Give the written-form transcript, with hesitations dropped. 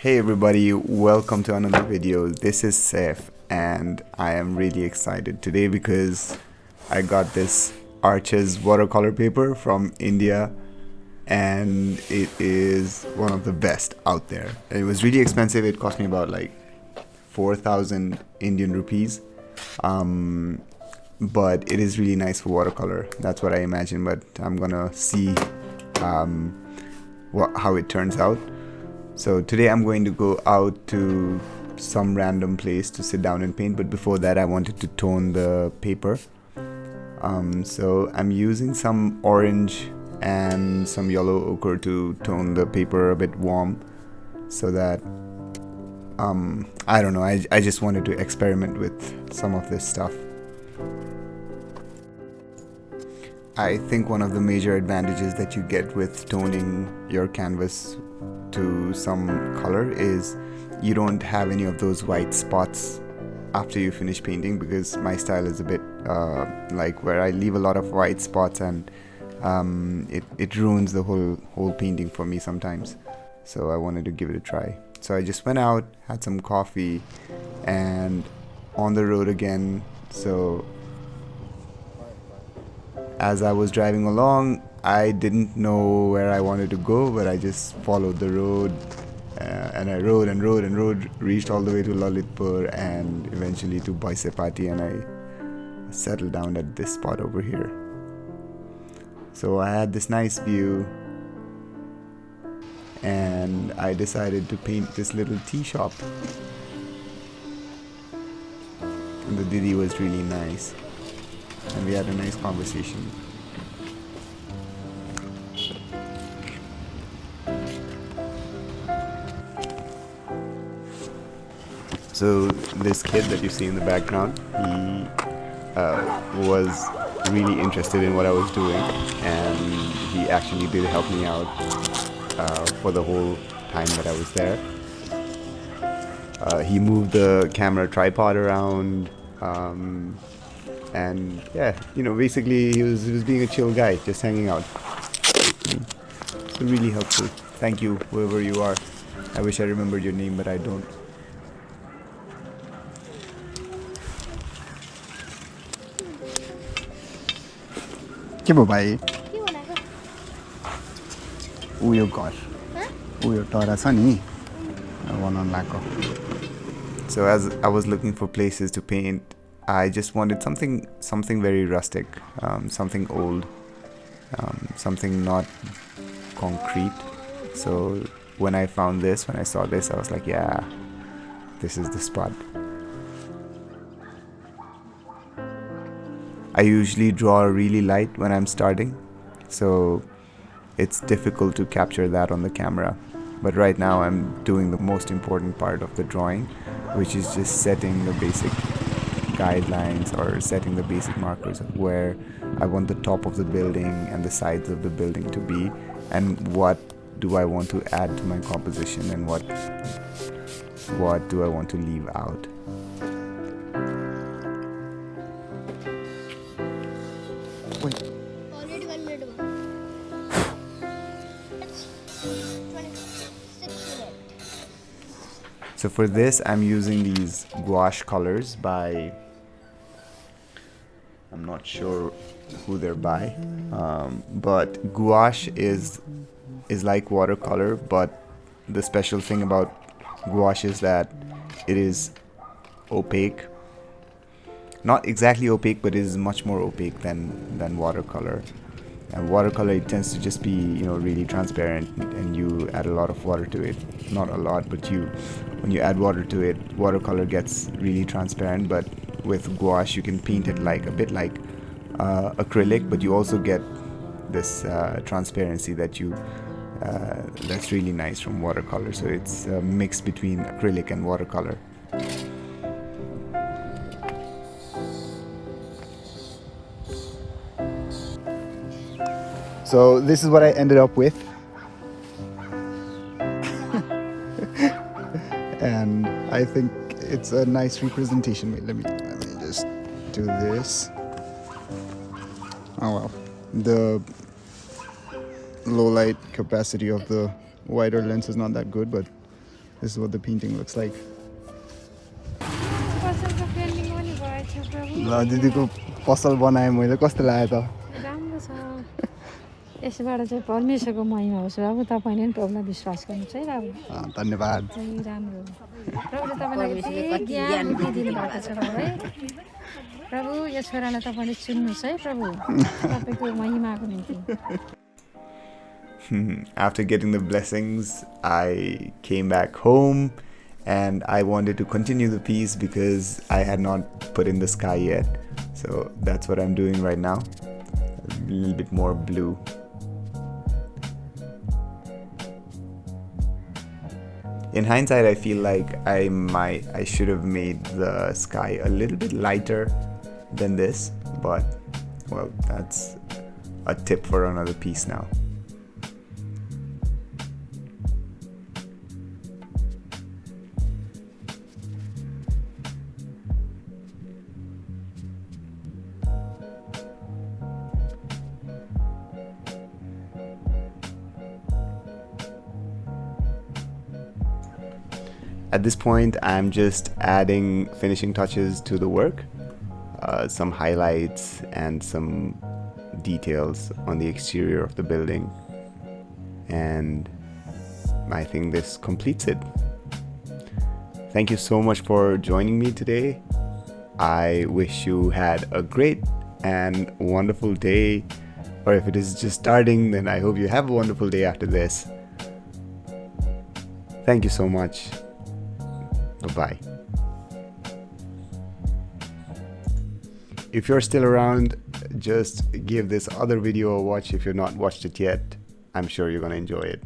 Hey everybody, welcome to another video. This is Saif and I am really excited today because I got this Arches watercolor paper from India and it is one of the best out there. It was really expensive. It cost me about like 4,000 Indian rupees. But it is really nice for watercolor. That's what I imagine, but I'm gonna see how it turns out. So today I'm going to go out to some random place to sit down and paint, but before that I wanted to tone the paper. So I'm using some orange and some yellow ochre to tone the paper a bit warm so that I don't know, I just wanted to experiment with some of this stuff. I think one of the major advantages that you get with toning your canvas to some color is you don't have any of those white spots after you finish painting, because my style is a bit like where I leave a lot of white spots and it ruins the whole painting for me sometimes. So I wanted to give it a try. So I just went out, had some coffee, and on the road again. So as I was driving along, I didn't know where I wanted to go, but I just followed the road and I rode and rode and rode, reached all the way to Lalitpur and eventually to Boisepati, and I settled down at this spot over here. So I had this nice view and I decided to paint this little tea shop. And the Didi was really nice and we had a nice conversation. So this kid that you see in the background, he was really interested in what I was doing, and he actually did help me out for the whole time that I was there. He moved the camera tripod around, and yeah, you know, basically he was being a chill guy, just hanging out. So really helpful. Thank you, whoever you are. I wish I remembered your name, but I don't. के भयो भाइ उयो घर उयो ta-ra छ नि बनाउन लाग्यो. So as I was looking for places to paint, I just wanted something very rustic, something old, something not concrete. So when I saw this, I was like, yeah, this is the spot. I usually draw really light when I'm starting, so it's difficult to capture that on the camera. But right now I'm doing the most important part of the drawing, which is just setting the basic guidelines or setting the basic markers of where I want the top of the building and the sides of the building to be, and what do I want to add to my composition and what do I want to leave out. Wait. Already 1 minute. It's 26 minutes. So for this, I'm using these gouache colors by, I'm not sure who they're by, but gouache is like watercolor, but the special thing about gouache is that it is opaque. Not exactly opaque, but it is much more opaque than watercolor. And watercolor, it tends to just be, you know, really transparent, and you add a lot of water to it. Not a lot, but when you add water to it, watercolor gets really transparent. But with gouache, you can paint it like a bit like acrylic, but you also get this transparency that's really nice from watercolor. So it's a mix between acrylic and watercolor. So this is what I ended up with. And I think it's a nice representation. Wait, let me just do this. Oh wow. The low light capacity of the wider lens is not that good, but This is what the painting looks like. पसलको painting पनि भएछ प्रभु ल दिदीको पसल बनाएँ मैले, कस्तो लाग्यो त? राम्रो छ यसबाट चाहिँ परमेश्वरको महिमा होस् प्रभु तपाईँले पनि प्रभुलाई विश्वास गर्नुहोस् है प्रभु धन्यवाद। चाहिँ राम्रो हो प्रभुले तपाईँलाई यति ज्ञान बुद्धि दिनुभएको छ प्रभु है प्रभु यो छोरालाई तपाईँले चुन्नुहोस् है प्रभु तपाईँको महिमाको निम्ति After getting the blessings, I came back home and I wanted to continue the piece because I had not put in the sky yet. So that's what I'm doing right now. A little bit more blue. In hindsight, I feel like I should have made the sky a little bit lighter than this, but well, that's a tip for another piece now. At this point, I'm just adding finishing touches to the work, some highlights and some details on the exterior of the building, and I think this completes it. Thank you so much for joining me today. I wish you had a great and wonderful day, or if it is just starting, then I hope you have a wonderful day after this. Thank you so much. Bye-bye. If you're still around, just give this other video a watch if you've not watched it yet. I'm sure you're gonna enjoy it.